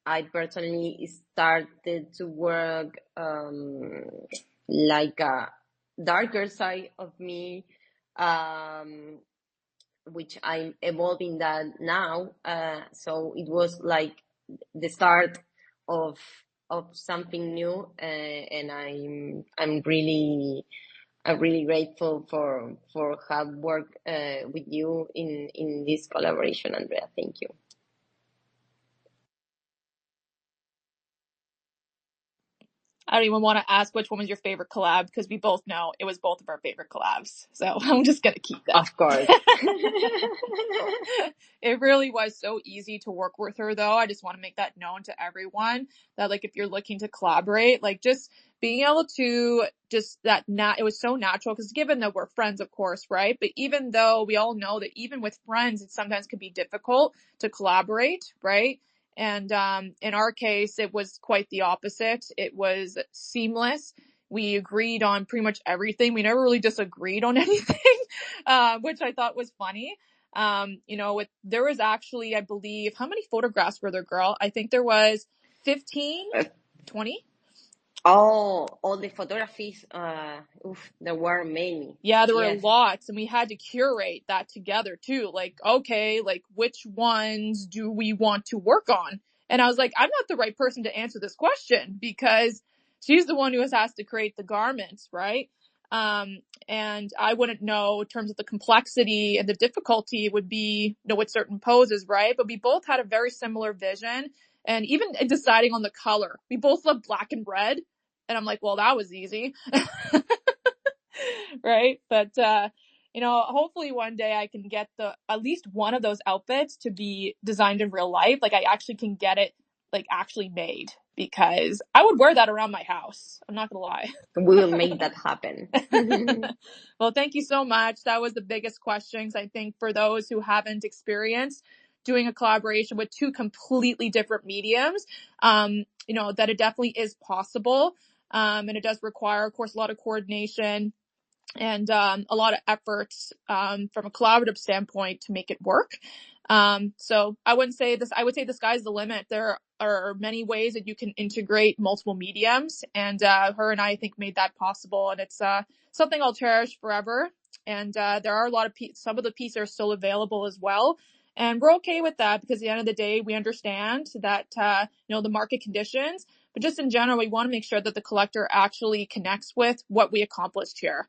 I personally started to work like a darker side of me, which I'm evolving that now. So it was like the start of something new, and I'm really grateful for have worked with you in this collaboration, Andrea. Thank you. I don't even want to ask which one was your favorite collab, because we both know it was both of our favorite collabs. So I'm just going to keep that. Of course. It really was so easy to work with her, though. I just want to make that known to everyone that, like, if you're looking to collaborate, like, just being able to just it was so natural, because given that we're friends, of course, right? But even though we all know that even with friends, it sometimes can be difficult to collaborate, right? And in our case, it was quite the opposite. It was seamless. We agreed on pretty much everything. We never really disagreed on anything, which I thought was funny. There was actually, I believe, how many photographs were there, girl? I think there was 15, 20. All the photographies, there were many. Yeah, there were Yes. lots, and we had to curate that together too. Like, okay, like which ones do we want to work on? And I was like, I'm not the right person to answer this question, because she's the one who has to create the garments, right? And I wouldn't know in terms of the complexity and the difficulty it would be, with certain poses, right? But we both had a very similar vision, and even deciding on the color, we both love black and red. And I'm like, well, that was easy. Right? But, hopefully one day I can get at least one of those outfits to be designed in real life. Like, I actually can get it, like, actually made, because I would wear that around my house. I'm not gonna lie. We will make that happen. Well, thank you so much. That was the biggest questions, I think, for those who haven't experienced doing a collaboration with two completely different mediums, that it definitely is possible. And it does require, of course, a lot of coordination and a lot of efforts from a collaborative standpoint to make it work. So I would say the sky's the limit. There are many ways that you can integrate multiple mediums, and her and I think made that possible, and it's something I'll cherish forever. And there are a lot of some of the pieces are still available as well. And we're okay with that, because at the end of the day, we understand that, the market conditions, but just in general, we want to make sure that the collector actually connects with what we accomplished here.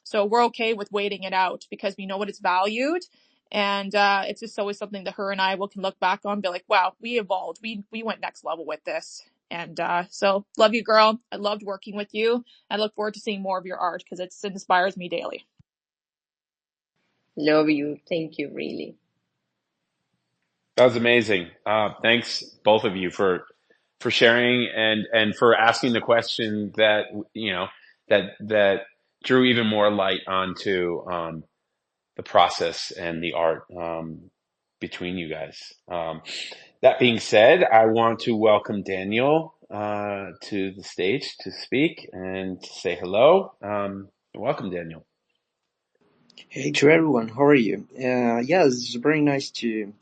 So we're okay with waiting it out, because we know what it's valued. And it's just always something that her and I can look back on and be like, wow, we evolved. We went next level with this. And so love you, girl. I loved working with you. I look forward to seeing more of your art, because it inspires me daily. Love you. Thank you, really. That was amazing. Thanks both of you for sharing and for asking the question that, that drew even more light onto, the process and the art, between you guys. That being said, I want to welcome Daniel, to the stage to speak and to say hello. Welcome, Daniel. Hey to everyone, how are you? Yeah, it's very nice to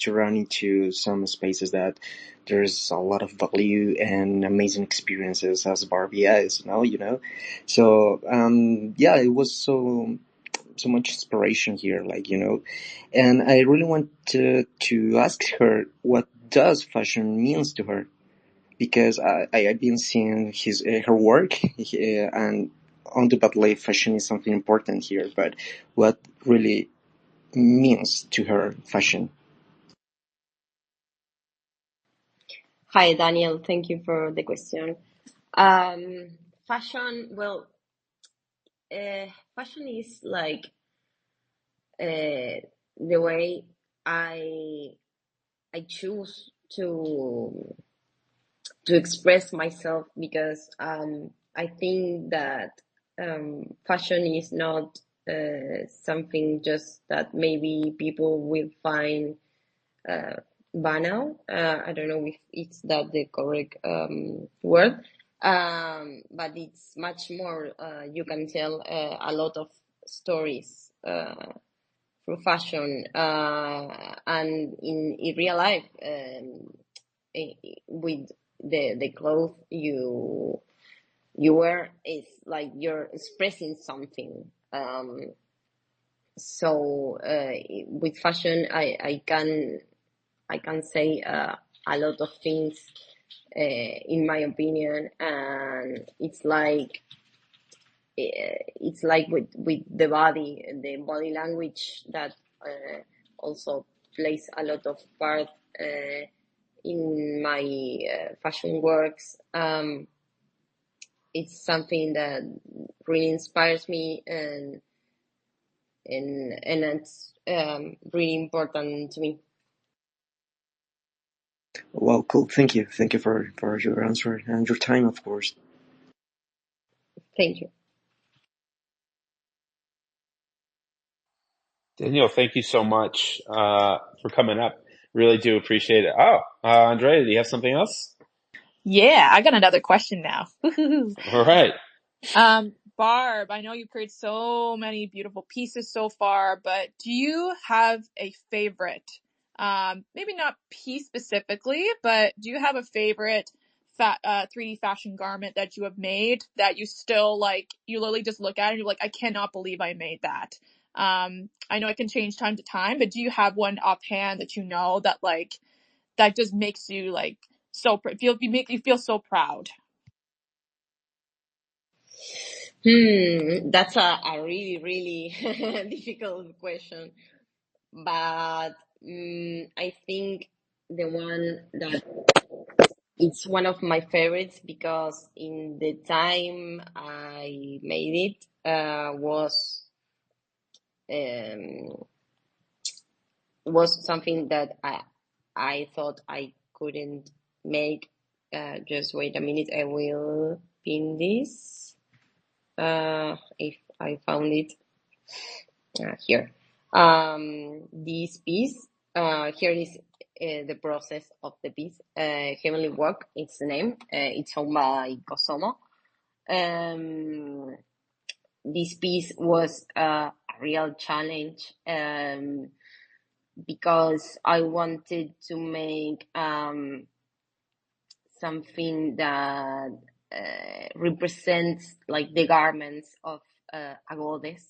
run into some spaces that there's a lot of value and amazing experiences as Barbie is now, So yeah, it was so much inspiration here, and I really want to ask her what does fashion means to her because I've been seeing her work and undoubtedly fashion is something important here, but what really means to her fashion? Hi, Daniel. Thank you for the question. Um, Fashion, well, fashion is like the way I choose to express myself because I think that fashion is not something just that maybe people will find uh, banal. I don't know if it's that the correct word, but it's much more. You can tell a lot of stories through fashion, and in real life, with the clothes you wear, is like you're expressing something. So with fashion, I can say a lot of things, in my opinion, and it's like with the body language that also plays a lot of part in my fashion works. It's something that really inspires me, and it's really important to me. Well, cool. Thank you for your answer and your time, of course. Thank you. Daniel, thank you so much for coming up. Really do appreciate it. Oh, Andrea, do you have something else? Yeah, I got another question now. All right. Barb, I know you've created so many beautiful pieces so far, but do you have a favorite? Maybe not piece specifically, but do you have a favorite 3D fashion garment that you have made that you still like? You literally just look at it and you're like, I cannot believe I made that. I know it can change time to time, but do you have one offhand that you know that like that just makes you like make you feel so proud? That's a really, really difficult question. But I think the one that it's one of my favorites because in the time I made it um, was something that I thought I couldn't make. Just wait a minute, I will pin this if I found it. Here. This piece, here is the process of the piece. Heavenly Work, it's the name. It's owned by Kosomo. This piece was a real challenge because I wanted to make something that represents like the garments of a goddess,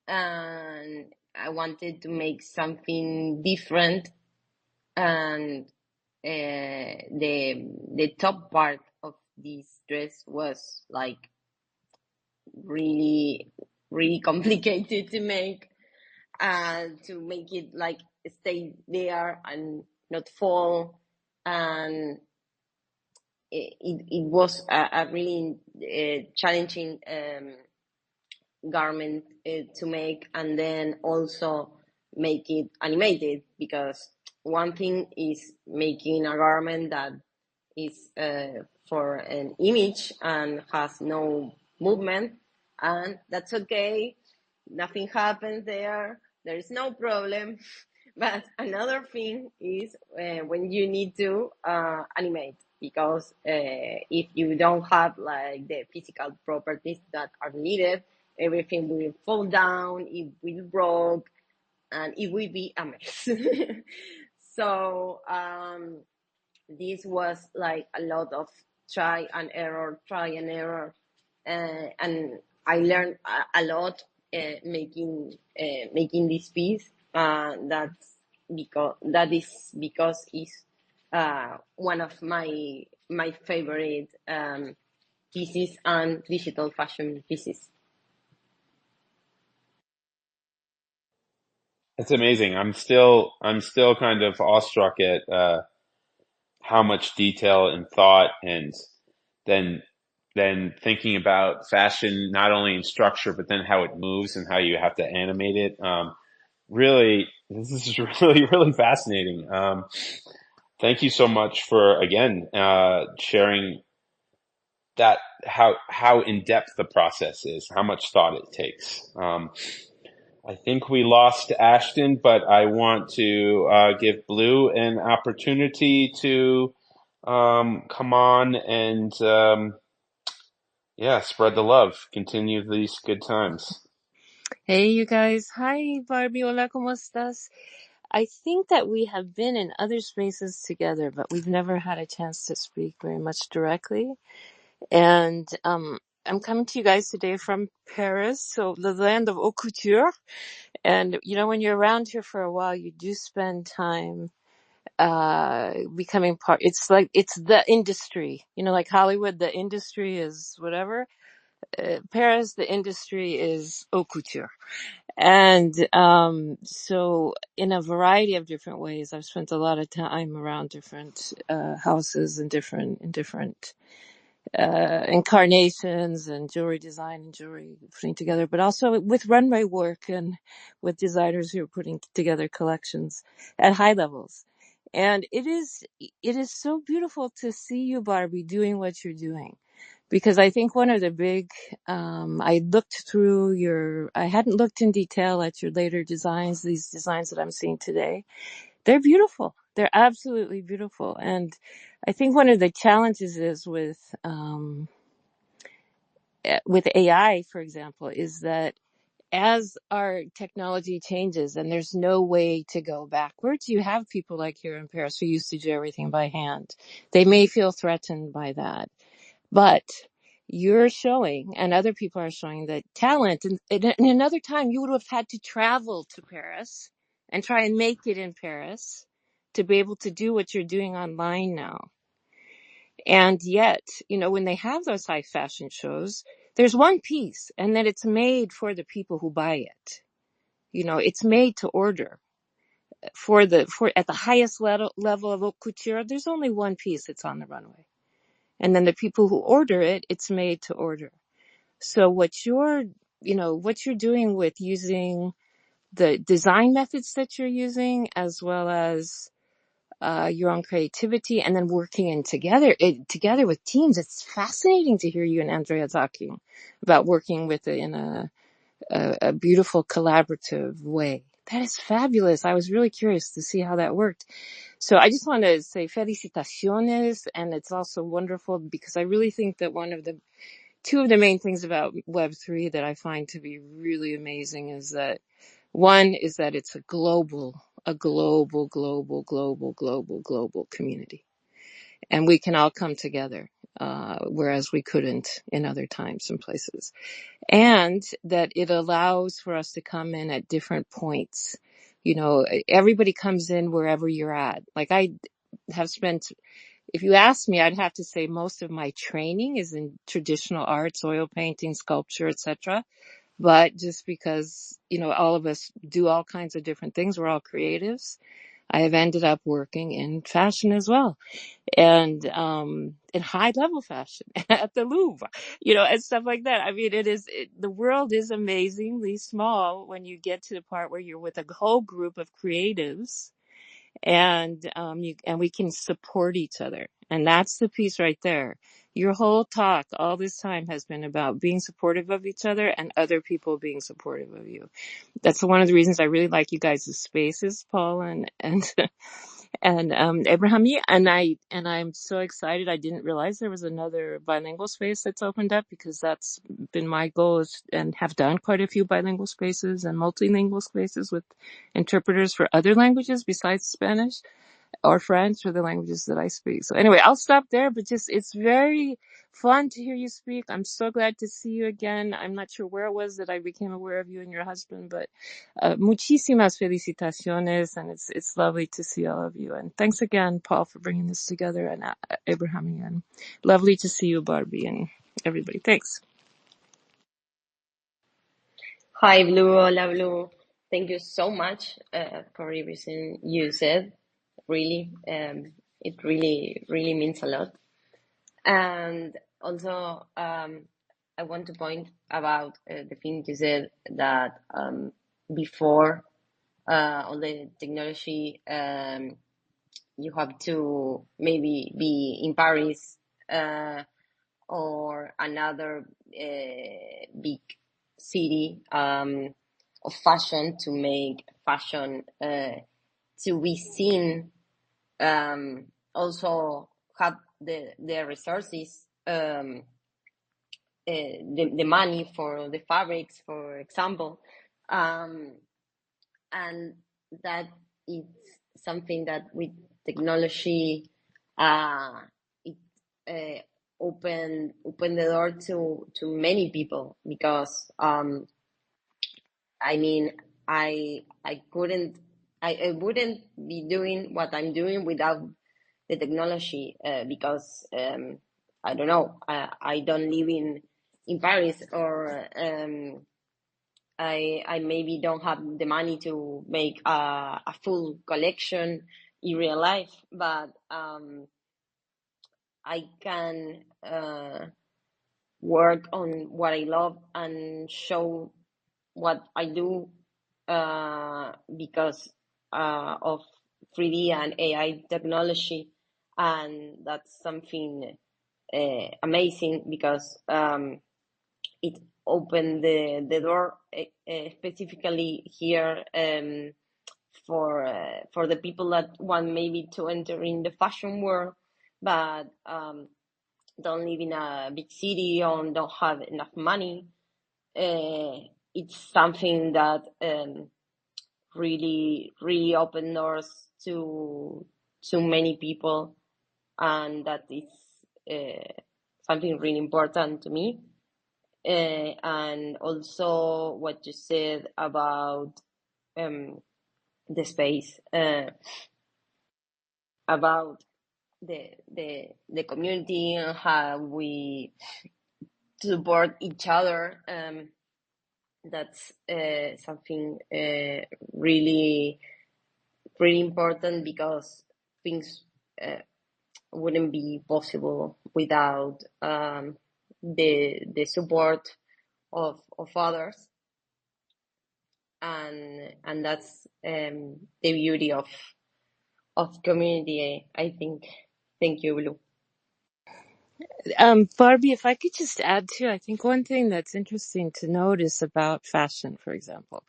and I wanted to make something different, and the top part of this dress was like really really complicated to make it like stay there and not fall, and it was a really challenging garment to make, and then also make it animated, because one thing is making a garment that is for an image and has no movement, and that's okay, nothing happens there is no problem. But another thing is when you need to animate, because if you don't have like the physical properties that are needed, everything will fall down, it will broke, and it will be a mess. So this was like a lot of try and error, and I learned a lot making this piece. That is because it's one of my favorite pieces and digital fashion pieces. It's amazing. I'm still kind of awestruck at how much detail and thought, and then then thinking about fashion not only in structure but then how it moves and how you have to animate it. Really, this is really fascinating. Thank you so much for again sharing that how in depth the process is, how much thought it takes. I think we lost Ashton, but I want to give Blue an opportunity to come on and yeah, spread the love. Continue these good times. Hey, you guys. Hi, Barbie. Hola, ¿cómo estás? I think that we have been in other spaces together, but we've never had a chance to speak very much directly. And I'm coming to you guys today from Paris, so the land of haute couture. And, you know, when you're around here for a while, you do spend time becoming part. It's like, it's the industry. You know, like Hollywood, the industry is whatever. Paris, the industry is haute couture. And so in a variety of different ways, I've spent a lot of time around different houses and different incarnations and jewelry design and jewelry putting together, but also with runway work and with designers who are putting together collections at high levels. And it is so beautiful to see you, Barbie, doing what you're doing. Because I think one of the big, I hadn't looked in detail at your later designs, these designs that I'm seeing today. They're beautiful. They're absolutely beautiful. And I think one of the challenges is with AI, for example, is that as our technology changes and there's no way to go backwards, you have people like here in Paris who used to do everything by hand. They may feel threatened by that. But you're showing, and other people are showing, that talent, and in another time you would have had to travel to Paris and try and make it in Paris to be able to do what you're doing online now. And yet, you know, when they have those high fashion shows, there's one piece, and then it's made for the people who buy it. You know, it's made to order. For at the highest level of haute couture, there's only one piece that's on the runway. And then the people who order it, it's made to order. So what you're doing with using the design methods that you're using, as well as your own creativity, and then working together with teams. It's fascinating to hear you and Andrea talking about working in a beautiful collaborative way. That is fabulous. I was really curious to see how that worked. So I just want to say felicitaciones, and it's also wonderful because I really think that two of the main things about Web3 that I find to be really amazing is that one is that it's a global community, and we can all come together, whereas we couldn't in other times and places, and that it allows for us to come in at different points. You know, everybody comes in wherever you're at. Like I have spent, if you ask me, I'd have to say most of my training is in traditional arts, oil painting, sculpture, etc. But just because, you know, all of us do all kinds of different things, we're all creatives. I have ended up working in fashion as well, and in high level fashion at the Louvre, you know, and stuff like that. I mean, the world is amazingly small when you get to the part where you're with a whole group of creatives, and we can support each other. And that's the piece right there. Your whole talk all this time has been about being supportive of each other and other people being supportive of you. That's one of the reasons I really like you guys' spaces, Paul and and Abrahami, and I'm so excited. I didn't realize there was another bilingual space that's opened up, because that's been my goal, and have done quite a few bilingual spaces and multilingual spaces with interpreters for other languages besides Spanish or French, or the languages that I speak. So anyway, I'll stop there, but just, it's very fun to hear you speak. I'm so glad to see you again. I'm not sure where it was that I became aware of you and your husband, but muchísimas felicitaciones, and it's lovely to see all of you. And thanks again, Paul, for bringing this together, and Abraham again. Lovely to see you, Barbie, and everybody. Thanks. Hi, Blue. Hola, Blue. Thank you so much for everything you said. Really, it really means a lot. And also, I want to point about the thing you said that before all the technology, you have to maybe be in Paris or another big city of fashion to make fashion to be seen. Also have the resources, the money for the fabrics, for example, and that is something that with technology, it open the door to many people, because I mean, I couldn't, I wouldn't be doing what I'm doing without the technology, because I don't know, I don't live in Paris, or I maybe don't have the money to make a full collection in real life, but I can work on what I love and show what I do because of 3D and AI technology, and that's something amazing, because it opened the door specifically here for the people that want maybe to enter in the fashion world, but don't live in a big city or don't have enough money. It's something that really opened doors to many people, and that is something really important to me. And also what you said about the space, about the community and how we support each other. That's something really important, because things wouldn't be possible without the support of others, and that's the beauty of community, I think. Thank you, Blue. Barbie, if I could just add too, I think one thing that's interesting to notice about fashion, for example,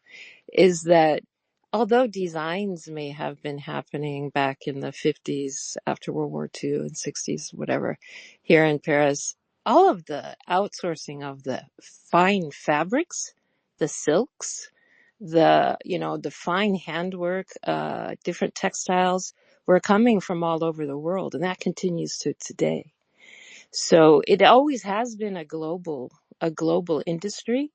is that although designs may have been happening back in the 50s after World War II and 60s, whatever, here in Paris, all of the outsourcing of the fine fabrics, the silks, the fine handwork, different textiles were coming from all over the world, and that continues to today. So it always has been a global industry,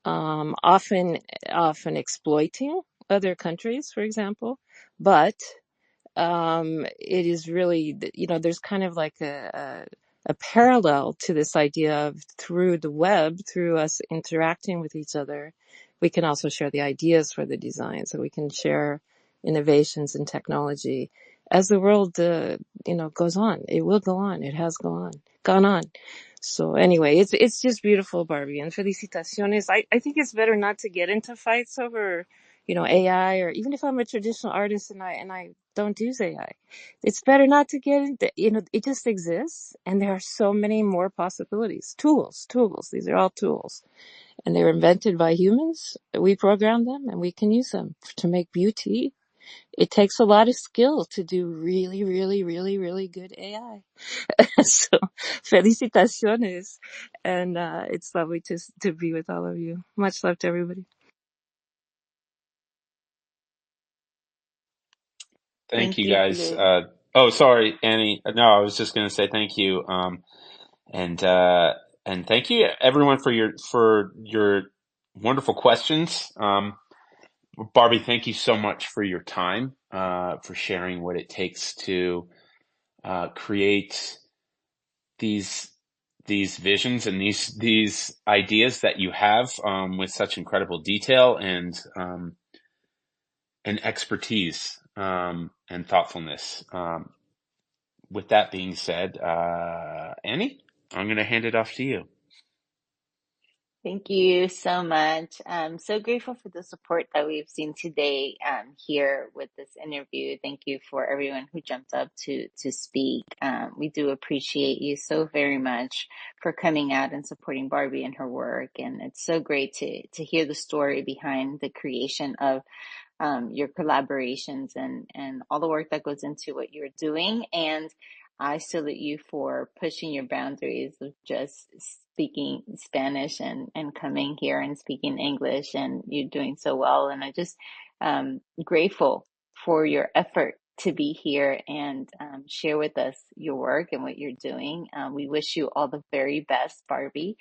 often exploiting other countries, for example. But it is really, there's kind of like a parallel to this idea of, through the web, through us interacting with each other, we can also share the ideas for the design. So we can share innovations in technology as the world, goes on. It will go on. It has gone on. So anyway, it's just beautiful, Barbie, and felicitaciones. I think it's better not to get into fights over, AI, or even if I'm a traditional artist and I don't use AI. It's better not to get into, it just exists, and there are so many more possibilities. Tools. These are all tools, and they were invented by humans. We program them, and we can use them to make beauty. it takes a lot of skill to do really, really, really, really good AI. So, felicitaciones. And it's lovely to be with all of you. Much love to everybody. Thank Thank you you, guys. Blue. Oh, sorry, Annie. No, I was just going to say thank you. And, and thank you everyone for your wonderful questions. Barbie, thank you so much for your time, for sharing what it takes to, create these, these visions and these ideas that you have, with such incredible detail and expertise, and thoughtfulness. With that being said, Annie, I'm going to hand it off to you. Thank you so much. I'm so grateful for the support that we've seen today here with this interview. Thank you for everyone who jumped up to speak. We do appreciate you so very much for coming out and supporting Barbie and her work. And it's so great to hear the story behind the creation of your collaborations and all the work that goes into what you're doing. And I salute you for pushing your boundaries of just speaking Spanish and coming here and speaking English, and you're doing so well. And I just grateful for your effort to be here and share with us your work and what you're doing. We wish you all the very best, Barbie.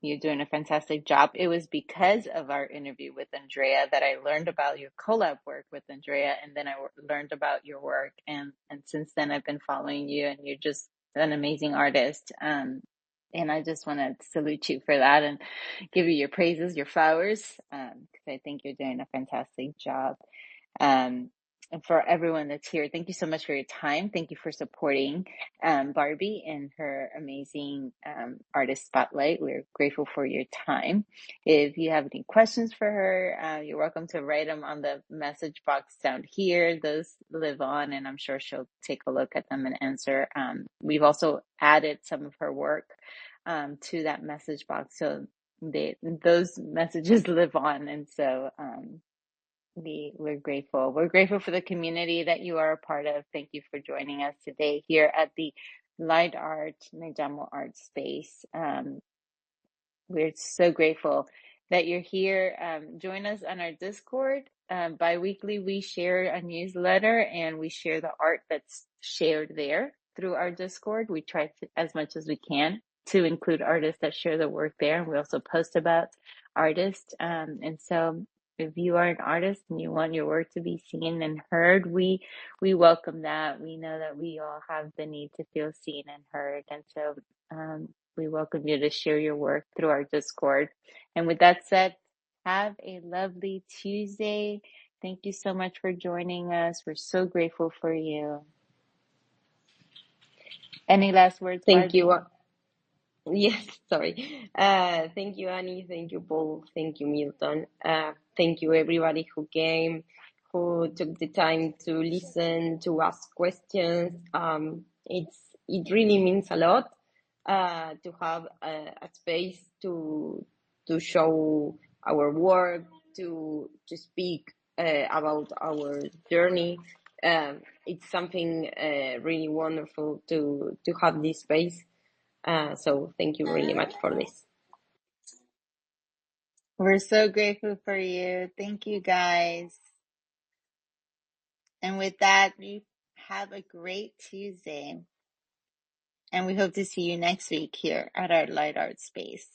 You're doing a fantastic job. It was because of our interview with Andrea that I learned about your collab work with Andrea, and then I learned about your work. And since then, I've been following you, and you're just an amazing artist. And I just want to salute you for that and give you your praises, your flowers, because I think you're doing a fantastic job. And for everyone that's here, thank you so much for your time. Thank you for supporting Barbie and her amazing artist spotlight. We're grateful for your time. If you have any questions for her, you're welcome to write them on the message box down here. Those live on, and I'm sure she'll take a look at them and answer. We've also added some of her work to that message box, so those messages live on, and so we're grateful. We're grateful for the community that you are a part of. Thank you for joining us today here at the Light Art Nejamo Art Space. We're so grateful that you're here. Join us on our Discord. Bi-weekly, we share a newsletter and we share the art that's shared there through our Discord. We try to, as much as we can, to include artists that share the work there. And we also post about artists. And so if you are an artist and you want your work to be seen and heard, we welcome that. We know that we all have the need to feel seen and heard. And so we welcome you to share your work through our Discord. And with that said, have a lovely Tuesday. Thank you so much for joining us. We're so grateful for you. Any last words, Thank Barbie? you. Yes, sorry. Thank you, Annie. Thank you, Paul. Thank you, Milton. Thank you, everybody who came, who took the time to listen, to ask questions. It really means a lot to have a space to show our work, to speak about our journey. It's something really wonderful to have this space. So thank you really much for this. We're so grateful for you. Thank you, guys. And with that, you have a great Tuesday. And we hope to see you next week here at our Light Art Space.